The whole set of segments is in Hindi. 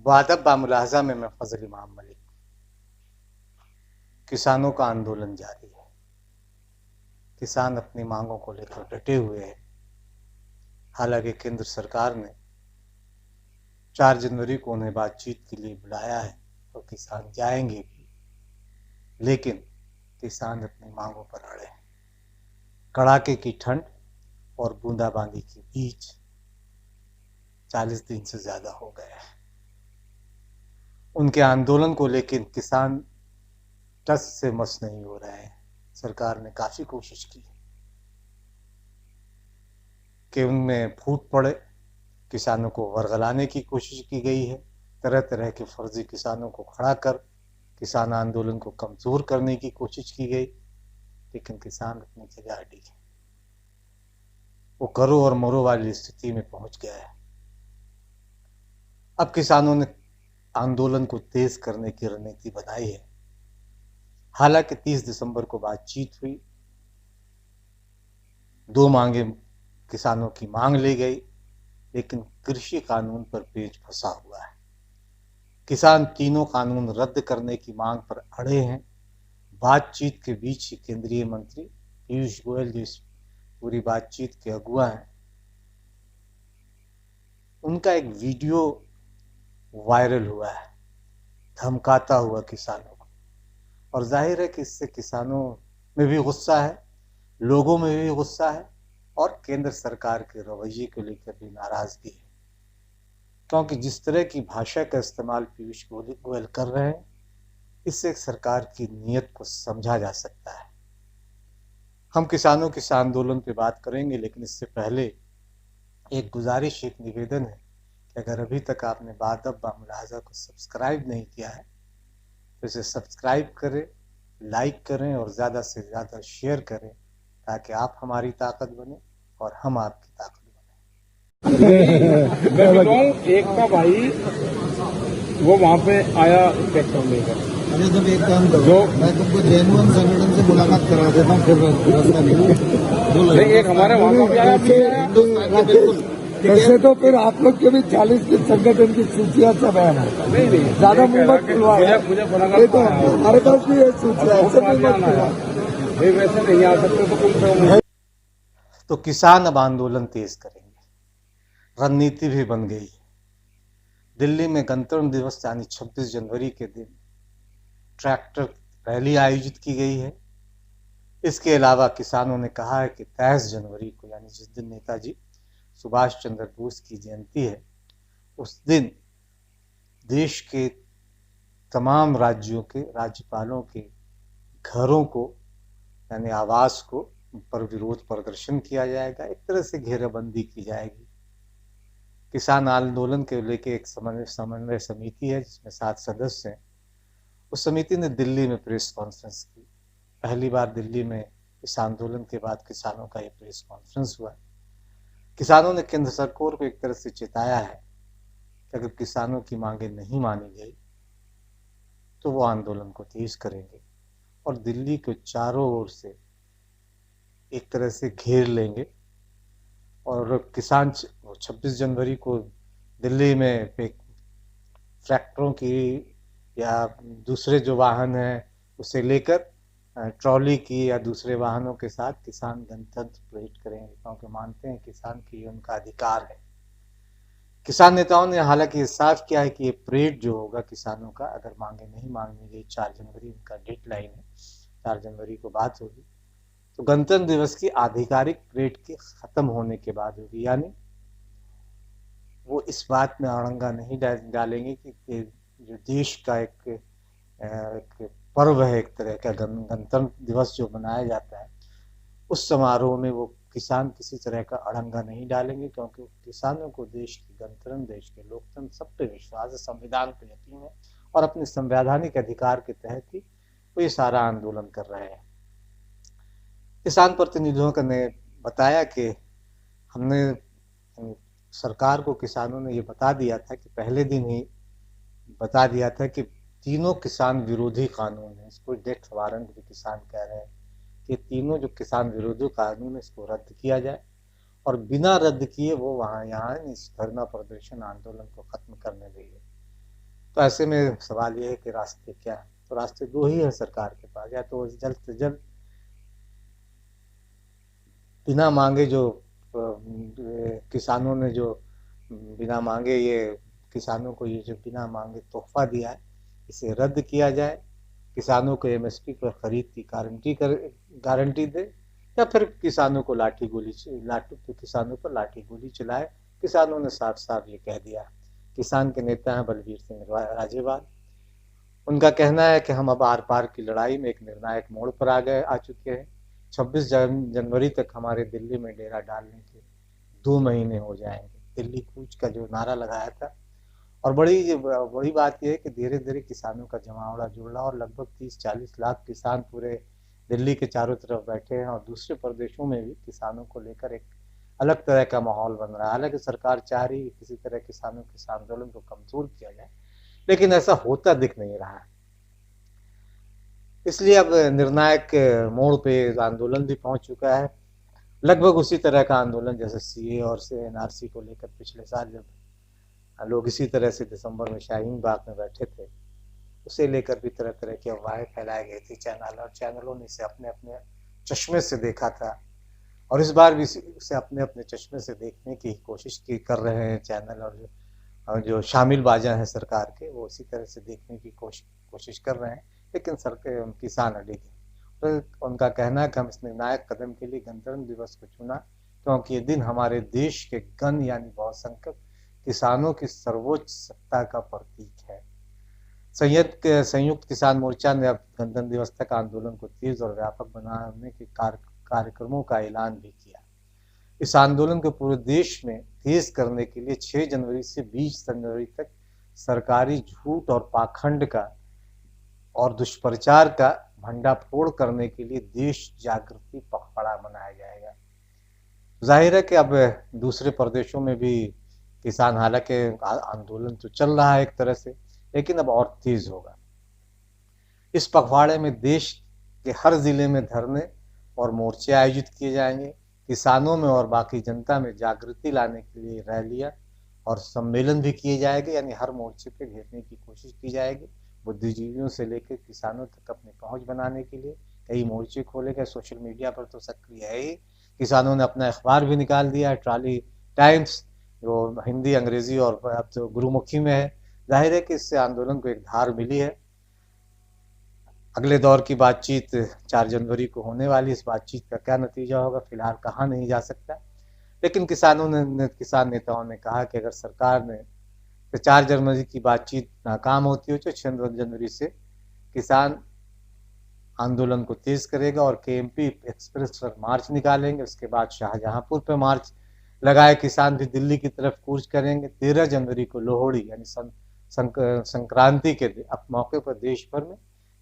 वादब बामुलाहजा में मैं फजल इमाम मलिक। किसानों का आंदोलन जारी है। किसान अपनी मांगों को लेकर डटे हुए हैं। हालांकि केंद्र सरकार ने 4 जनवरी को उन्हें बातचीत के लिए बुलाया है और किसान जाएंगे भी, लेकिन किसान अपनी मांगों पर अड़े हैं। कड़ाके की ठंड और बूंदाबांदी के बीच 40 दिन से ज्यादा हो गए हैं। उनके आंदोलन को लेकर किसान टस से मस नहीं हो रहे हैं। सरकार ने काफी कोशिश की कि उनमें फूट पड़े, किसानों को वर्गलाने की कोशिश की गई है। तरह तरह के फर्जी किसानों को खड़ा कर किसान आंदोलन को कमजोर करने की कोशिश की गई, लेकिन किसान अपनी जगह अड़ी है। वो करो और मरो वाली स्थिति में पहुंच गया है। अब किसानों ने आंदोलन को तेज करने की रणनीति बनाई है। हालांकि 30 दिसंबर को बातचीत हुई, 2 मांगे किसानों की मांग ली गई, लेकिन कृषि कानून पर पेच फंसा हुआ है। किसान तीनों कानून रद्द करने की मांग पर अड़े हैं। बातचीत के बीच ही केंद्रीय मंत्री पीयूष गोयल, जो इस पूरी बातचीत के अगुवा हैं, उनका एक वीडियो वायरल हुआ है धमकाता हुआ किसानों को। और जाहिर है कि इससे किसानों में भी गुस्सा है, लोगों में भी गुस्सा है और केंद्र सरकार के रवैये को लेकर भी नाराजगी है, क्योंकि जिस तरह की भाषा का इस्तेमाल पीयूष गोयल कर रहे हैं, इससे सरकार की नीयत को समझा जा सकता है। हम किसानों के इस आंदोलन पे बात करेंगे, लेकिन इससे पहले एक गुजारिश, एक निवेदन है कि अगर अभी तक आपने वादब बामुलाहजा को सब्सक्राइब नहीं किया है तो इसे सब्सक्राइब करें, लाइक करें और ज़्यादा से ज़्यादा शेयर करें, ताकि आप हमारी ताकत बने और हम आपकी ताकत बने। मैं बताऊं, एक का भाई वो वहाँ पे आया ट्रैक्टर लेकर। अरे जब एक काम करो, मैं तुमको जेनुअन संगठन से मुलाकात करा देता हूँ, फिर रास्ता निकलो। एक हमारे वहाँ का भी आया, हिंदुस्तान के बिल्कुल वैसे तो फिर आप लोग के भी 40 दिन संगठन की सूचियां सब है। नहीं नहीं ज्यादा मुंह मत खुलवाए। मुझे ये तो हमारे पास भी है सूचियां, ऐसे मुंह मत खुलवाए। भाई वैसे नहीं आ सकते तो कम से कम। तो किसान अब आंदोलन तेज करेंगे। रणनीति भी बन गई है। दिल्ली में गणतंत्र दिवस यानी 26 जनवरी के दिन ट्रैक्टर रैली आयोजित की गई है। इसके अलावा किसानों ने कहा है कि 23 जनवरी को, यानी जिस दिन नेताजी सुभाष चंद्र बोस की जयंती है, उस दिन देश के तमाम राज्यों के राज्यपालों के घरों को, यानी आवास को, पर विरोध प्रदर्शन किया जाएगा। एक तरह से घेराबंदी की जाएगी। किसान आंदोलन के लेके एक समन्वय समिति है जिसमें 7 सदस्य हैं। उस समिति ने दिल्ली में प्रेस कॉन्फ्रेंस की। पहली बार दिल्ली में इस आंदोलन के बाद किसानों का ये प्रेस कॉन्फ्रेंस हुआ। किसानों ने केंद्र सरकार को एक तरह से चेताया है कि अगर किसानों की मांगे नहीं मानी गई तो वो आंदोलन को तेज करेंगे और दिल्ली को चारों ओर से एक तरह से घेर लेंगे। और किसान 26 जनवरी को दिल्ली में ट्रैक्टरों की या दूसरे जो वाहन हैं उसे लेकर ट्रॉली की या दूसरे वाहनों के साथ किसान गणतंत्र परेड करेंगे, क्योंकि मानते हैं किसान की उनका अधिकार है। किसान नेताओं ने हालांकि ये साफ किया है कि ये परेड जो होगा किसानों का, अगर मांगे नहीं मांगी गई, 4 जनवरी उनका डेडलाइन है, 4 जनवरी को बात होगी, तो गणतंत्र दिवस की आधिकारिक परेड के खत्म होने के बाद होगी। यानी वो इस बात में अड़ंगा नहीं डालेंगे कि जो देश का एक पर्व है, एक तरह का गणतंत्र दिवस जो मनाया जाता है, उस समारोह में वो किसान किसी तरह का अड़ंगा नहीं डालेंगे, क्योंकि किसानों को देश की गणतंत्र, देश के लोकतंत्र, सब पे विश्वास है, संविधान पे यकीन है और अपने संवैधानिक अधिकार के तहत ही वो ये सारा आंदोलन कर रहे हैं। किसान प्रतिनिधियों ने बताया कि हमने सरकार को, किसानों ने ये बता दिया था कि पहले दिन ही बता दिया था कि तीनों किसान विरोधी कानून है, इसको डेथ वारंट भी किसान कह रहे हैं कि तीनों जो किसान विरोधी कानून है इसको रद्द किया जाए और बिना रद्द किए वो यहाँ इस धरना प्रदर्शन आंदोलन को खत्म करने देंगे। तो ऐसे में सवाल ये है कि रास्ते क्या है? तो रास्ते दो ही है सरकार के पास, या तो जल्द से जल्द बिना मांगे जो किसानों ने जो बिना मांगे ये किसानों को ये जो बिना मांगे तोहफा दिया है, इसे रद्द किया जाए, किसानों को एमएसपी पर खरीद की गारंटी दे, या फिर किसानों को किसानों पर लाठी गोली चलाए। किसानों ने साफ साफ ये कह दिया। किसान के नेता हैं बलबीर सिंह राजेवाल। उनका कहना है कि हम अब आर पार की लड़ाई में एक निर्णायक मोड़ पर आ चुके हैं। 26 जनवरी तक हमारे दिल्ली में डेरा डालने के 2 महीने हो जाएंगे। दिल्ली कूच का जो नारा लगाया था, और बड़ी बात यह है कि धीरे धीरे किसानों का जमावड़ा जुड़ रहा, और लगभग 30-40 लाख किसान पूरे दिल्ली के चारों तरफ बैठे हैं, और दूसरे प्रदेशों में भी किसानों को लेकर एक अलग तरह का माहौल बन रहा है। हालांकि सरकार चाह रही है किसी तरह किसानों के इस आंदोलन को कमजोर किया जाए, लेकिन ऐसा होता दिख नहीं रहा है। इसलिए अब निर्णायक मोड़ पे आंदोलन भी पहुंच चुका है। लगभग उसी तरह का आंदोलन जैसे सीए और एनआरसी को लेकर पिछले साल जब लोग इसी तरह से दिसंबर में शाहीन बाग में बैठे थे, उसे लेकर भी तरह तरह की अफवाहें फैलाई गई थी। चैनलों ने इसे अपने अपने चश्मे से देखा था, और इस बार भी इसे अपने अपने चश्मे से देखने की कोशिश कर रहे हैं चैनल, और जो शामिल बाजा हैं सरकार के, वो इसी तरह से देखने की कोशिश कर रहे हैं। लेकिन किसान अड़िग है। तो उनका कहना है कि हम इस निर्णायक कदम के लिए गणतंत्र दिवस को चुना क्योंकि ये दिन हमारे देश के गण यानी बहुसंख्यक किसानों की सर्वोच्च सत्ता का प्रतीक है। संयुक्त किसान मोर्चा ने अब गणतंत्र दिवस तक आंदोलन को तेज और व्यापक बनाने के कार्यक्रमों का ऐलान भी किया। इस आंदोलन को पूरे देश में तेज करने के लिए 6 जनवरी से 20 जनवरी तक सरकारी झूठ और पाखंड का और दुष्प्रचार का भंडाफोड़ करने के लिए देश जागृति पखवाड़ा मनाया जाएगा। जाहिर है कि अब दूसरे प्रदेशों में भी किसान, हालांकि आंदोलन तो चल रहा है एक तरह से, लेकिन अब और तेज होगा। इस पखवाड़े में देश के हर जिले में धरने और मोर्चे आयोजित किए जाएंगे। किसानों में और बाकी जनता में जागृति लाने के लिए रैलियां और सम्मेलन भी किए जाएंगे, यानी हर मोर्चे पे घेरने की कोशिश की जाएगी। बुद्धिजीवियों से लेकर किसानों तक अपनी पहुंच बनाने के लिए कई मोर्चे खोले गए। सोशल मीडिया पर तो सक्रिय है ही। किसानों ने अपना अखबार भी निकाल दिया है, ट्रॉली टाइम्स, जो हिंदी, अंग्रेजी और अब तो गुरुमुखी में है। जाहिर है कि इससे आंदोलन को एक धार मिली है। अगले दौर की बातचीत 4 जनवरी को होने वाली। इस बातचीत का क्या नतीजा होगा फिलहाल कहा नहीं जा सकता, लेकिन किसान नेताओं ने कहा कि अगर सरकार ने 4 जनवरी की बातचीत नाकाम होती हो तो 6 जनवरी से किसान आंदोलन को तेज करेगा और केएमपी एक्सप्रेस पर मार्च निकालेंगे। उसके बाद शाहजहांपुर पे मार्च लगाए किसान भी दिल्ली की तरफ कूच करेंगे। 13 जनवरी को लोहड़ी यानी संक्रांति के मौके पर देश भर में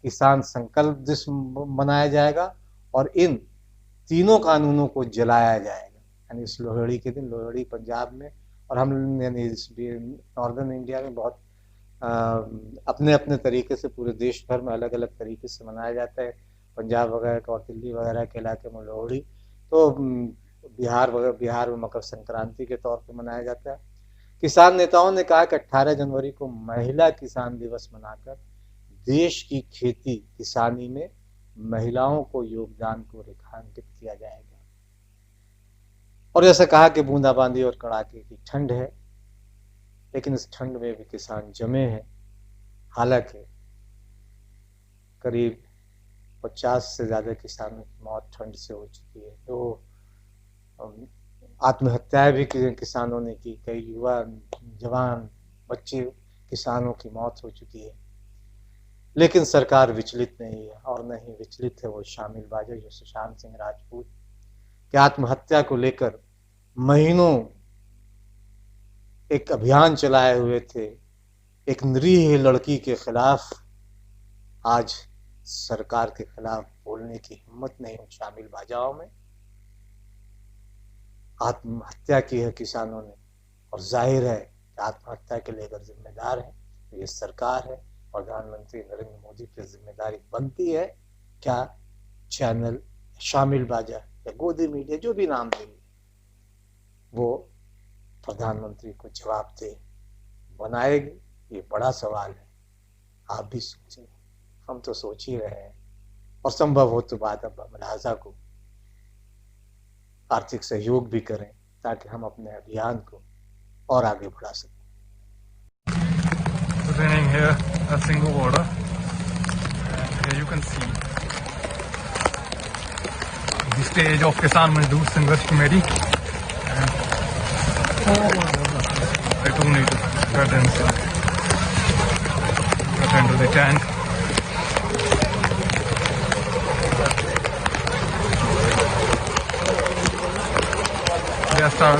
किसान संकल्प दिवस मनाया जाएगा और इन तीनों कानूनों को जलाया जाएगा। यानी इस लोहड़ी के दिन, लोहड़ी पंजाब में और हम यानी नॉर्दर्न इंडिया में बहुत अपने अपने तरीके से पूरे देश भर में अलग अलग तरीके से मनाया जाता है। पंजाब वगैरह और दिल्ली वगैरह के इलाके में लोहड़ी, तो बिहार में मकर संक्रांति के तौर पर मनाया जाता है। किसान नेताओं ने कहा कि 18 जनवरी को महिला किसान दिवस मनाकर देश की खेती किसानी में महिलाओं को योगदान को रेखांकित किया जाएगा। और जैसे कहा कि बूंदाबांदी और कड़ाके की ठंड है, लेकिन इस ठंड में भी किसान जमे हैं। हालांकि करीब 50 से ज्यादा किसानों की मौत ठंड से हो चुकी है। तो आत्महत्याएं भी किसानों ने की। कई युवा, जवान, बच्चे किसानों की मौत हो चुकी है, लेकिन सरकार विचलित नहीं है। और नहीं विचलित है वो शामिल बाजा जो सुशांत सिंह राजपूत के आत्महत्या को लेकर महीनों एक अभियान चलाए हुए थे एक निरीह लड़की के खिलाफ। आज सरकार के खिलाफ बोलने की हिम्मत नहीं है शामिल बाजाओं में। आत्महत्या की है किसानों ने, और जाहिर है कि आत्महत्या के लिए अगर जिम्मेदार है तो ये सरकार है। प्रधानमंत्री नरेंद्र मोदी पर जिम्मेदारी बनती है क्या चैनल, शामिल बाजा या गोदी मीडिया, जो भी नाम देंगे, वो प्रधानमंत्री को जवाबदेह बनाएगी? ये बड़ा सवाल है। आप भी सोचें, हम तो सोच ही रहे हैं, और संभव हो तो बाद मुलाजा को आर्थिक सहयोग भी करें ताकि हम अपने अभियान को और आगे बढ़ा सकें। Raining here at Singhu border, and here you can see the stage of Kisan Mazdoor Sangharsh Committee, and I do need to get inside, get into the tent. Yes, sir.